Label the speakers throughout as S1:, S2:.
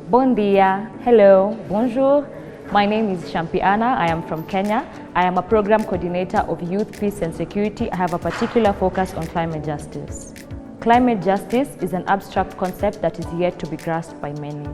S1: Bon dia, hello, bonjour. My name is Shampiana. I am from Kenya. I am a program coordinator of Youth, Peace and Security. I have a particular focus on climate justice. Climate justice is an abstract concept that is yet to be grasped by many.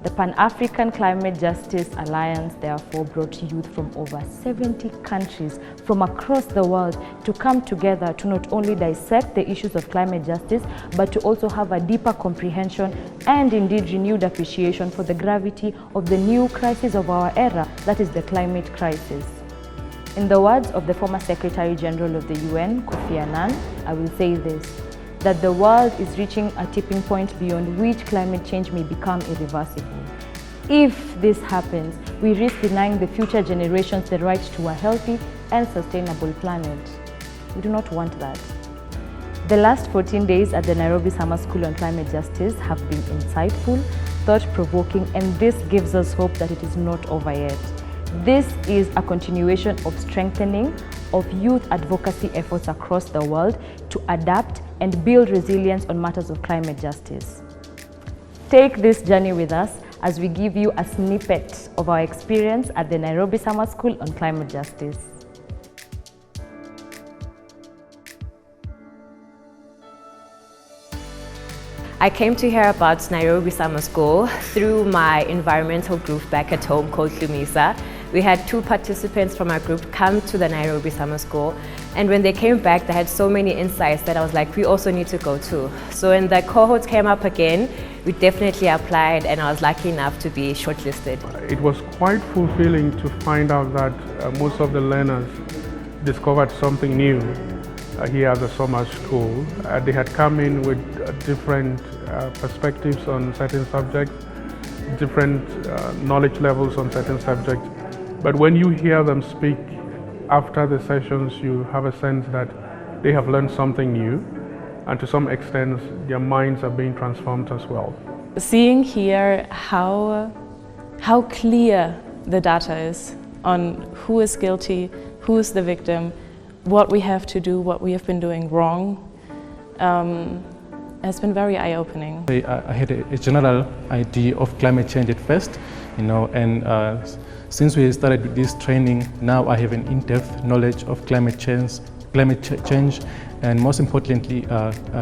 S1: The Pan-African Climate Justice Alliance therefore brought youth from over 70 countries from across the world to come together to not only dissect the issues of climate justice, but to also have a deeper comprehension and indeed renewed appreciation for the gravity of the new crisis of our era, that is the climate crisis. In the words of the former Secretary General of the UN, Kofi Annan, I will say this, that the world is reaching a tipping point beyond which climate change may become irreversible. If this happens, we risk denying the future generations the right to a healthy and sustainable planet. We do not want that. The last 14 days at the Nairobi Summer School on Climate Justice have been insightful, thought-provoking, and this gives us hope that it is not over yet. This is a continuation of strengthening of youth advocacy efforts across the world to adapt and build resilience on matters of climate justice. Take this journey with us as we give you a snippet of our experience at the Nairobi Summer School on Climate Justice.
S2: I came to hear about Nairobi Summer School through my environmental group back at home called Lumisa. We had 2 participants from our group come to the Nairobi Summer School, and when they came back they had so many insights that I was like, we also need to go too. So when the cohort came up again, we definitely applied and I was lucky enough to be shortlisted.
S3: It was quite fulfilling to find out that most of the learners discovered something new here at the summer school. They had come in with different perspectives on certain subjects, different knowledge levels on certain subjects. But when you hear them speak after the sessions, you have a sense that they have learned something new, and to some extent their minds are being transformed as well.
S4: Seeing here how clear the data is on who is guilty, who is the victim, what we have to do, what we have been doing wrong, has been very eye-opening.
S5: I had a general idea of climate change at first, and since we started with this training, now I have an in-depth knowledge of climate change, and most importantly,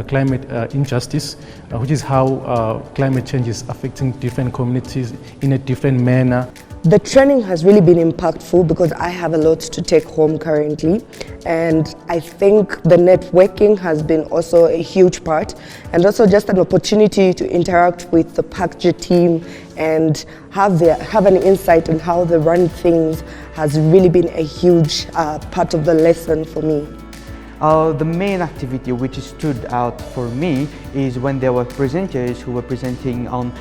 S5: climate injustice, which is how climate change is affecting different communities in a different manner.
S6: The training has really been impactful because I have a lot to take home currently, and I think the networking has been also a huge part, and also just an opportunity to interact with the PACG team and have an insight on how they run things has really been a huge part of the lesson for me.
S7: The main activity which stood out for me is when there were presenters who were presenting on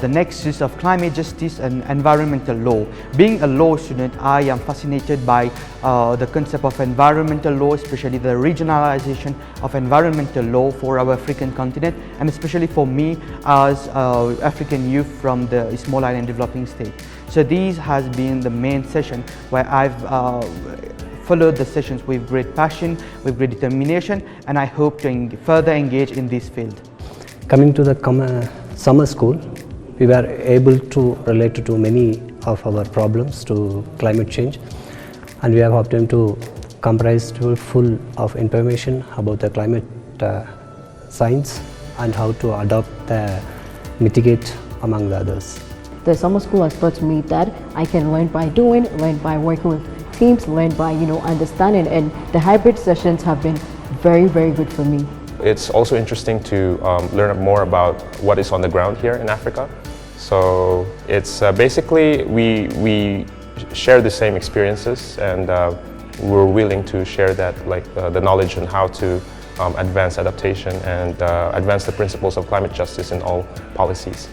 S7: the nexus of climate justice and environmental law. Being a law student, I am fascinated by the concept of environmental law, especially the regionalization of environmental law for our African continent, and especially for me as African youth from the small island developing state. So these has been the main session where I've followed the sessions with great passion, with great determination, and I hope to further engage in this field.
S8: Coming to the summer school, we were able to relate to many of our problems to climate change, and we have obtained to comprise full of information about the climate science and how to adopt the mitigate among the others.
S9: The summer school has taught me that I can learn by doing, learn by working with teams, learn by understanding, and the hybrid sessions have been very, very good for me.
S10: It's also interesting to learn more about what is on the ground here in Africa. So it's basically we share the same experiences, and we're willing to share that, like the knowledge on how to advance adaptation and advance the principles of climate justice in all policies.